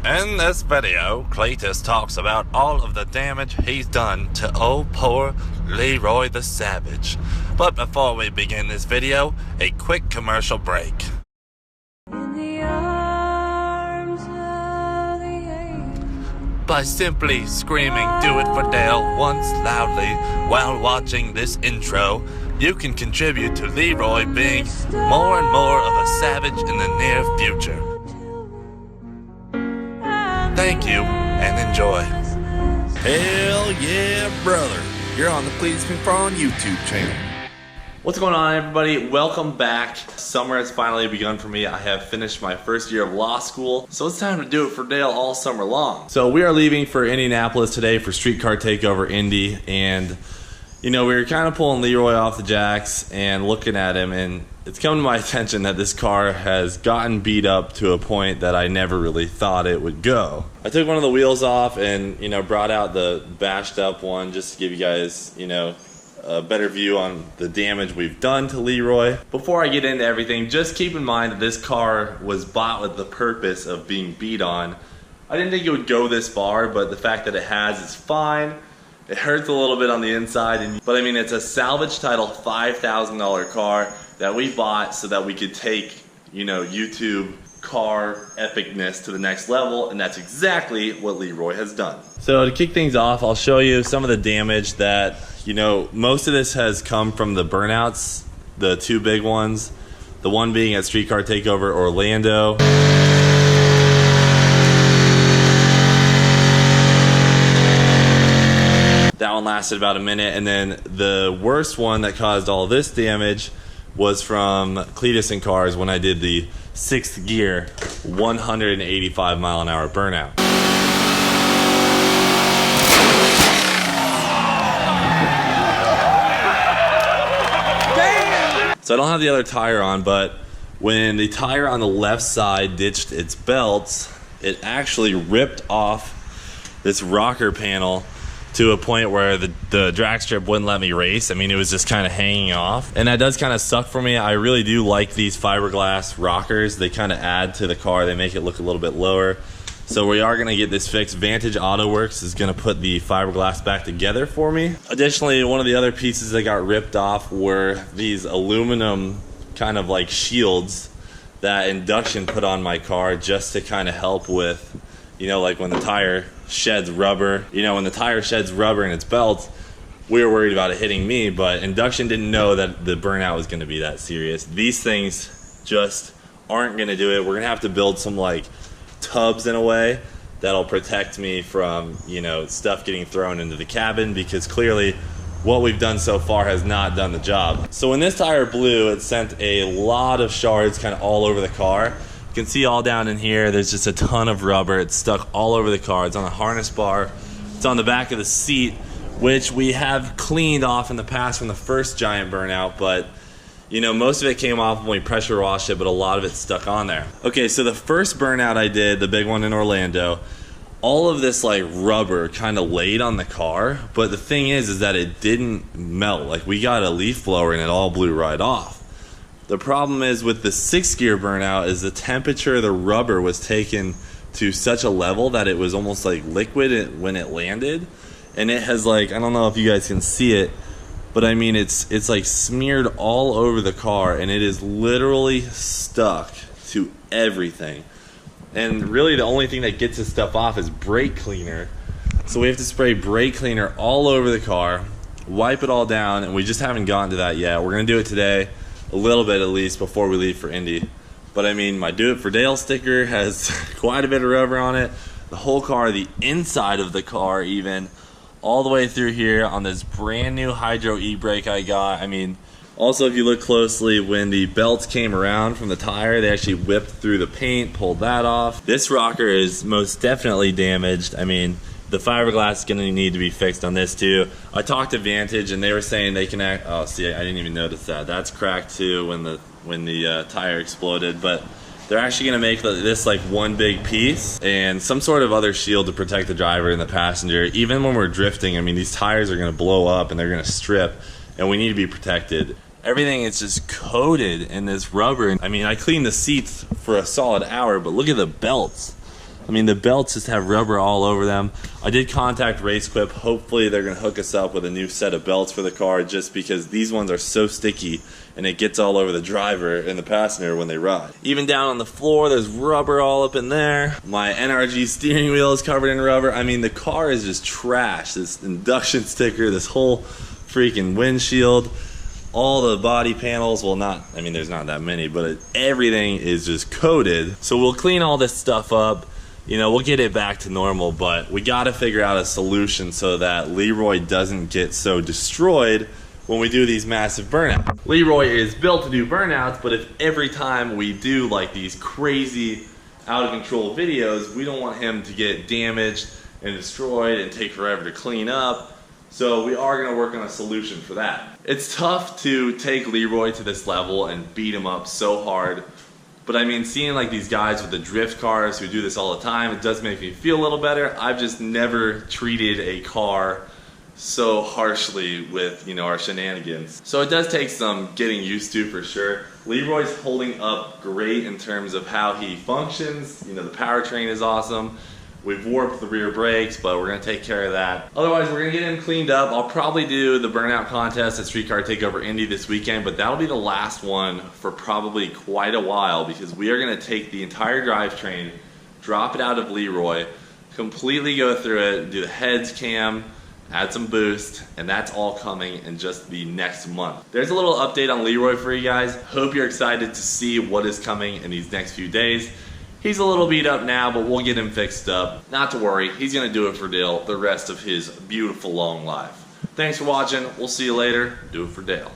In this video, Cleetus talks about all of the damage he's done to old poor Leroy the Savage. But before we begin this video, a quick commercial break. By simply screaming "Do it for Dale" once loudly while watching this intro, you can contribute to Leroy being more and more of a savage in the near future. Thank you, and enjoy. Hell yeah, brother. You're on the Cleetus McFarland YouTube channel. What's going on, everybody? Welcome back. Summer has finally begun for me. I have finished my first year of law school, so it's time to do it for Dale all summer long. So we are leaving for Indianapolis today for Streetcar Takeover Indy, and you know, we were kind of pulling Leroy off the jacks and looking at him, and it's come to my attention that this car has gotten beat up to a point that I never really thought it would go. I took one of the wheels off and, you know, brought out the bashed up one just to give you guys, you know, a better view on the damage we've done to Leroy. Before I get into everything, just keep in mind that this car was bought with the purpose of being beat on. I didn't think it would go this far, but the fact that it has is fine. It hurts a little bit on the inside, but I mean, it's a salvage title $5,000 car that we bought so that we could take, you know, YouTube car epicness to the next level, and that's exactly what Leroy has done. So to kick things off, I'll show you some of the damage that, you know, most of this has come from the burnouts, the two big ones, the one being at Streetcar Takeover Orlando. That one lasted about a minute, and then the worst one that caused all this damage was from Cleetus and Cars when I did the 6th gear 185 mile an hour burnout. Damn! So I don't have the other tire on, but when the tire on the left side ditched its belts, it actually ripped off this rocker panel to a point where the drag strip wouldn't let me race. I mean, it was just kind of hanging off, and that does kind of suck for me. I really do like these fiberglass rockers. They kind of add to the car. They make it look a little bit lower. So we are going to get this fixed. Vantage Auto Works is going to put the fiberglass back together for me. Additionally, one of the other pieces that got ripped off were these aluminum kind of like shields that Induction put on my car just to kind of help with, you know, like when the tire sheds rubber, you know, when the tire sheds rubber in its belt, we were worried about it hitting me, but Induction didn't know that the burnout was going to be that serious. These things just aren't going to do it. We're going to have to build some like tubs in a way that'll protect me from, you know, stuff getting thrown into the cabin, because clearly what we've done so far has not done the job. So when this tire blew, it sent a lot of shards kind of all over the car. You can see all down in here, there's just a ton of rubber. It's stuck all over the car. It's on the harness bar. It's on the back of the seat, which we have cleaned off in the past from the first giant burnout, but you know, most of it came off when we pressure washed it, but a lot of it's stuck on there. Okay, so the first burnout I did, the big one in Orlando, all of this like rubber kind of laid on the car, but the thing is that it didn't melt. Like, we got a leaf blower and it all blew right off. The problem is with the 6th gear burnout is the temperature of the rubber was taken to such a level that it was almost like liquid when it landed, and it has, like, I don't know if you guys can see it, but I mean it's like smeared all over the car, and it is literally stuck to everything. And really the only thing that gets this stuff off is brake cleaner. So we have to spray brake cleaner all over the car, wipe it all down, and we just haven't gotten to that yet. We're gonna do it today, a little bit at least, before we leave for Indy. But I mean, my Do It For Dale sticker has quite a bit of rubber on it. The whole car, the inside of the car even, all the way through here on this brand new Hydro e-brake I got. I mean, also if you look closely, when the belts came around from the tire, they actually whipped through the paint, pulled that off. This rocker is most definitely damaged. I mean, the fiberglass is going to need to be fixed on this too. I talked to Vantage and they were saying they can act, oh, see, I didn't even notice that. That's cracked too when the tire exploded, but they're actually going to make this like one big piece and some sort of other shield to protect the driver and the passenger. Even when we're drifting, I mean, these tires are going to blow up and they're going to strip, and we need to be protected. Everything is just coated in this rubber. I mean, I cleaned the seats for a solid hour, but look at the belts. I mean, the belts just have rubber all over them. I did contact RaceQuip. Hopefully they're going to hook us up with a new set of belts for the car, just because these ones are so sticky and it gets all over the driver and the passenger when they ride. Even down on the floor, there's rubber all up in there. My NRG steering wheel is covered in rubber. I mean, the car is just trash. This induction sticker, this whole freaking windshield, all the body panels, well, not, I mean, there's not that many, but everything is just coated. So we'll clean all this stuff up. You know, we'll get it back to normal, but we got to figure out a solution so that Leroy doesn't get so destroyed when we do these massive burnouts. Leroy is built to do burnouts, but if every time we do like these crazy out of control videos, we don't want him to get damaged and destroyed and take forever to clean up. So we are going to work on a solution for that. It's tough to take Leroy to this level and beat him up so hard. But I mean, seeing like these guys with the drift cars who do this all the time, it does make me feel a little better. I've just never treated a car so harshly with, you know, our shenanigans. So it does take some getting used to for sure. Leroy's holding up great in terms of how he functions. You know, the powertrain is awesome. We've warped the rear brakes, but we're gonna take care of that. Otherwise, we're gonna get him cleaned up. I'll probably do the burnout contest at Streetcar Takeover Indy this weekend, but that'll be the last one for probably quite a while, because we are gonna take the entire drivetrain, drop it out of Leroy, completely go through it, do the heads cam, add some boost, and that's all coming in just the next month. There's a little update on Leroy for you guys. Hope you're excited to see what is coming in these next few days. He's a little beat up now, but we'll get him fixed up. Not to worry, he's gonna do it for Dale the rest of his beautiful long life. Thanks for watching, we'll see you later. Do it for Dale.